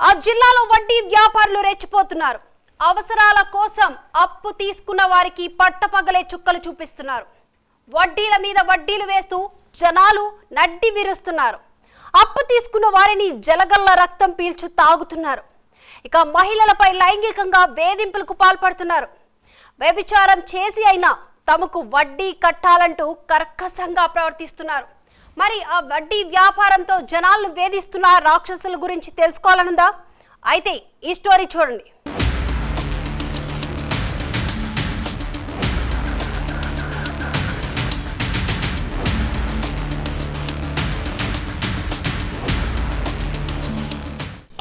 ఆ జిల్లాలో వడ్డీ వ్యాపారులు రెచ్చిపోతున్నారు. అవసరాల కోసం అప్పు తీసుకున్న వారికి పట్టపగలే చుక్కలు చూపిస్తున్నారు. వడ్డీల మీద వడ్డీలు వేస్తూ జనాలు నడ్డి విరుస్తున్నారు. అప్పు తీసుకున్న వారిని జలగల్ల రక్తం పీల్చు తాగుతున్నారు. ఇక మహిళలపై లైంగికంగా వేధింపులకు పాల్పడుతున్నారు. వ్యభిచారం చేసి అయినా తమకు వడ్డీ కట్టాలంటూ కర్కశంగా ప్రవర్తిస్తున్నారు. మరి ఆ వడ్డీ వ్యాపారంతో జనాలను వేధిస్తున్న రాక్షసుల గురించి తెలుసుకోవాలనుందా? అయితే ఈ స్టోరీ చూడండి.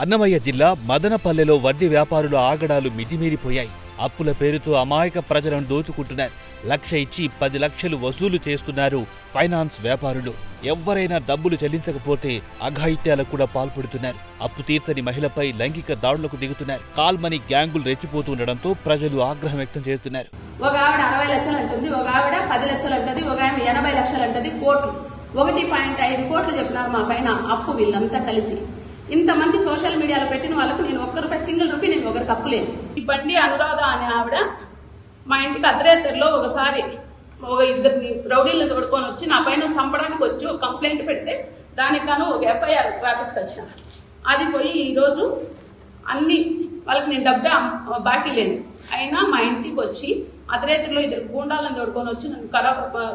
అన్నమయ్య జిల్లా మదనపల్లెలో వడ్డీ వ్యాపారుల ఆగడాలు మితిమీరిపోయాయి. అప్పుల పేరుతో అమాయక ప్రజలను దోచుకుంటున్నారు. 1,00,000 ఇచ్చి 10 లక్షలు వసూలు చేస్తున్నారు ఫైనాన్స్ వ్యాపారులు. ఎవ్వరైనా డబ్బులు చెల్లించకపోతే అఘాయిత్యాలకు కూడా పాల్పడుతున్నారు. అప్పు తీర్చని మహిళపై లైంగిక దాడులకు దిగుతున్నారు. కాల్మనీ గ్యాంగులు రెచ్చిపోతుండడంతో ప్రజలు ఆగ్రహం వ్యక్తం చేస్తున్నారు. ఒక ఆవిడ 60 లక్షలు అంటుంది, ఒక ఆవిడ 10 లక్షలు అంటది, ఒక ఆమె 80 లక్షలు అంటది. కోట్లు 1.5 కోట్లు చెప్పినారు మా పైన అప్పు. వీళ్ళంతా కలిసి ఇంతమంది సోషల్ మీడియాలో పెట్టిన వాళ్ళకు నేను సింగిల్ రూపీ నేను ఒకరికి అప్పులేను. ఈ బండి అనురాధ అనే ఆవిడ మా ఇంటికి అర్ధరాత్రిలో ఒకసారి ఒక 2 రౌడీలను తోడుకొని వచ్చి నా పైన చంపడానికి వచ్చి ఒక కంప్లైంట్ పెడితే దానికి గాను ఒక FIR రాపించుకొచ్చిన. అది పోయి ఈరోజు అన్ని వాళ్ళకి నేను డబ్బే బాకీ లేను అయినా మా ఇంటికి వచ్చి అర్ధరాత్రిలో 2 గూండాలను తోడుకొని వచ్చి నన్ను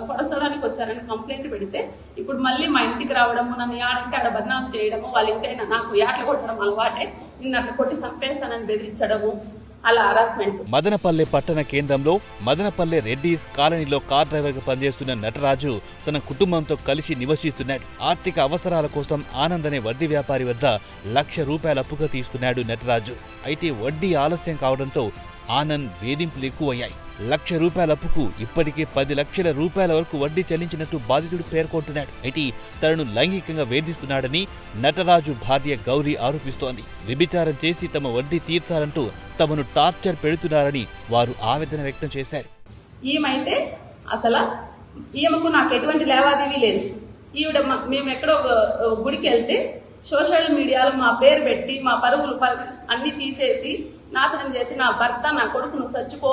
పొడసడానికి వచ్చారని కంప్లైంట్ పెడితే ఇప్పుడు మళ్ళీ మా ఇంటికి రావడము, నన్ను ఆడంటే ఆడ బదనామం చేయడము, వాళ్ళ ఇంటైనా నాకు యాట్ల కొట్టడం అలవాటే, నిన్ను అట్లా కొట్టి చంపేస్తానని బెదిరించడము, అలా హరాస్మెంట్. మదనపల్లె పట్టణ కేంద్రంలో మదనపల్లె రెడ్డిస్ కాలనీలో కార్ డ్రైవర్ గా పనిచేస్తున్న నటరాజు తన కుటుంబంతో కలిసి నివసిస్తున్నాడు. ఆర్థిక అవసరాల కోసం ఆనంద్ అనే వడ్డీ వ్యాపారి వద్ద ₹1,00,000 అప్పుగా తీసుకున్నాడు నటరాజు. అయితే వడ్డీ ఆలస్యం కావడంతో ఆనంద్ వేధింపులు ఎక్కువయ్యాయి. ₹1,00,000 అప్పుకు ఇప్పటికే 10 లక్షల రూపాయల వరకు వడ్డీ చెల్లించినట్టు బాధితుడు పేర్కొంటున్నాడు. అయితే తనను లైంగికంగా వేధిస్తున్నాడని నటరాజు భార్య గౌరీ ఆరోపిస్తోంది. వ్యభిచారం చేసి తమ వడ్డీ తీర్చాలంటూ తమను టార్చర్ పెడుతున్నారని వారు ఆవేదన వ్యక్తం చేశారు. ఈమెయితే అసలు ఈమెకు నాకు ఎటువంటి లావాదేవీ లేదు. ఈవిడ మేము ఎక్కడో గుడికి వెళ్తే సోషల్ మీడియాలో మా పేరు పెట్టి మా పరువులు అన్ని తీసేసి నాశనం చేసి నా భర్త నా కొడుకు నువ్వు చచ్చిపో,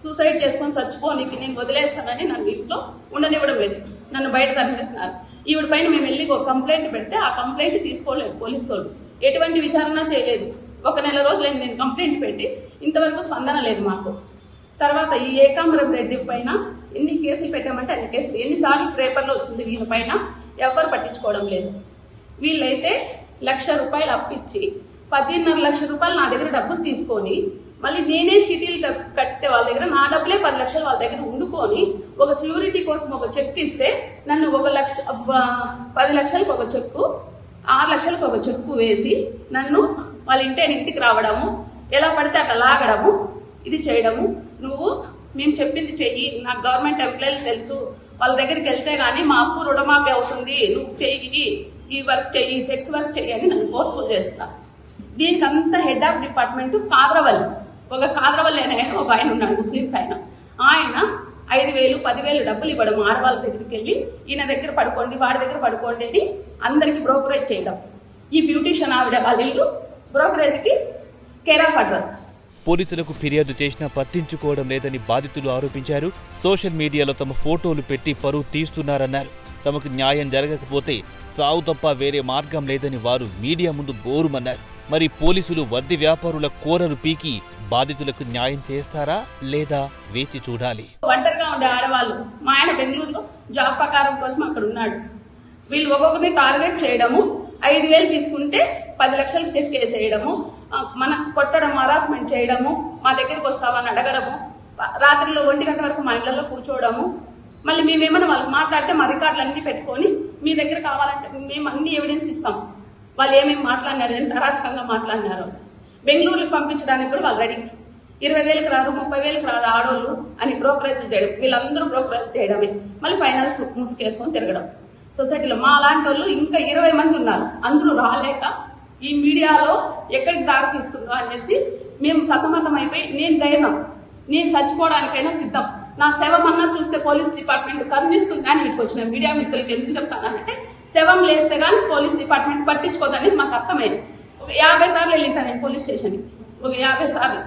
సూసైడ్ చేసుకొని చచ్చిపో, నీకు నేను వదిలేస్తానని నన్ను ఇంట్లో ఉండనివ్వడం లేదు, నన్ను బయట తరిమేస్తున్నారు. ఈవిడ పైన మేము వెళ్ళి ఒక కంప్లైంట్ పెడితే ఆ కంప్లైంట్ తీసుకోలేదు పోలీసు వాళ్ళు, ఎటువంటి విచారణ చేయలేదు. 1 నెల రోజులైంది నేను కంప్లైంట్ పెట్టి, ఇంతవరకు స్పందన లేదు మాకు. తర్వాత ఈ ఏకాంబరం రెడ్డి పైన ఎన్ని కేసులు పెట్టామంటే అన్ని కేసులు, ఎన్నిసార్లు పేపర్లో వచ్చింది, వీళ్ళ పైన ఎవరు పట్టించుకోవడం లేదు. వీళ్ళైతే ₹1,00,000 అప్పిచ్చి 10.5 లక్షల రూపాయలు నా దగ్గర డబ్బులు తీసుకొని మళ్ళీ నేనే చీటీలు కట్టితే వాళ్ళ దగ్గర నా డబ్బులే 10 లక్షలు వాళ్ళ దగ్గర ఉండుకొని ఒక సెక్యూరిటీ కోసం ఒక చెక్ ఇస్తే నన్ను 10 లక్షలకు ఒక చెక్కు, 6 లక్షలకు ఒక చెక్కు వేసి నన్ను వాళ్ళ ఇంటికి రావడము, ఎలా పడితే అట్లా లాగడము, ఇది చేయడము. నువ్వు మేము చెప్పింది చెయ్యి, నాకు గవర్నమెంట్ ఎంప్లాయీస్ తెలుసు, వాళ్ళ దగ్గరికి వెళ్తే కానీ మా అప్పు రుణమాఫీ అవుతుంది, నువ్వు చెయ్యి, ఈ వర్క్ చెయ్యి, సెక్స్ వర్క్ చెయ్యి అని నన్ను ఫోర్స్ఫుల్ చేస్తున్నా. దీనికి అంతా హెడ్ ఆఫ్ డిపార్ట్మెంట్ కాద్రవల్లి, ఒక కాద్రవల్లి అనే ఒక ఆయన ఉన్నాడు, ముస్లిమ్స్ ఆయన 5,000 10,000 డబ్బులు ఇవ్వడం ఆడవాళ్ళ దగ్గరికి వెళ్ళి, ఈయన దగ్గర పడుకోండి, వాడి దగ్గర పడుకోండి అని అందరికి బ్రోకరేజ్ చేయడం. ఈ బ్యూటిషియన్ ఆవిడ వాళ్ళ ఇల్లు బ్రోకరేజ్కి కేర్ ఆఫ్ అడ్రస్. పోలీసులకు ఫిర్యాదు చేసినా పట్టించుకోవడం లేదని బాధితులు ఆరోపించారు. సోషల్ మీడియాలో తమ ఫోటోలు పెట్టి పరువు తీస్తున్నారన్నారు. తమకు న్యాయం జరగకపోతే సావు తప్ప వేరే మార్గం లేదని వారు మీడియా ముందు బోరుమన్నారు. మరి పోలీసులు వడ్డీ వ్యాపారుల కోరలు పీకి బాధితులకు న్యాయం చేస్తారా లేదా వేచి చూడాలి. ఒంటరిగా ఉండే ఆడవాళ్ళు, మా ఆయన బెంగళూరులో జాబ్ ప్రకారం కోసం అక్కడ ఉన్నాడు. వీళ్ళు ఒక్కొక్కరిని టార్గెట్ చేయడము, 5,000 తీసుకుంటే 10 లక్షలకు చెక్ వేసేయడము, మన కొట్టడం, హరాస్మెంట్ చేయడము, మా దగ్గరికి వస్తామని అడగడము, రాత్రిలో 1 గంట వరకు మా ఇళ్లలో కూర్చోవడము. మళ్ళీ మేమేమైనా వాళ్ళకి మాట్లాడితే మా రికార్డులు అన్నీ పెట్టుకొని మీ దగ్గర కావాలంటే మేము అన్ని ఎవిడెన్స్ ఇస్తాం, వాళ్ళు ఏమేమి మాట్లాడినారు, ఎంత అరాచకంగా మాట్లాడినారు. బెంగళూరుకి పంపించడానికి కూడా వాళ్ళు రెడీ. 20,000కి రారు, 30,000కి రారు ఆడోళ్ళు అని బ్రోకరేజ్ చేయడం, వీళ్ళందరూ బ్రోకరేజ్ చేయడమే. మళ్ళీ ఫైనాన్స్ ముసుకేసుకొని తిరగడం. సొసైటీలో మా లాంటి వాళ్ళు ఇంకా 20 మంది ఉన్నారు. అందరూ రాలేక ఈ మీడియాలో ఎక్కడికి దారి తీస్తుందో అనేసి మేము సతమతం అయిపోయి, నేను చచ్చిపోవడానికైనా సిద్ధం, నా శవమన్నా చూస్తే పోలీస్ డిపార్ట్మెంట్ కరుణిస్తుంది అని ఇక్కడికి వచ్చిన మీడియా మిత్రులకి ఎందుకు చెప్తానంటే, శవం లేస్తే కానీ పోలీస్ డిపార్ట్మెంట్ పట్టించుకోదని మాకు అర్థమైంది. ఒక 50 సార్లు వెళ్ళింటాను నేను పోలీస్ స్టేషన్కి, ఒక 50 సార్లు.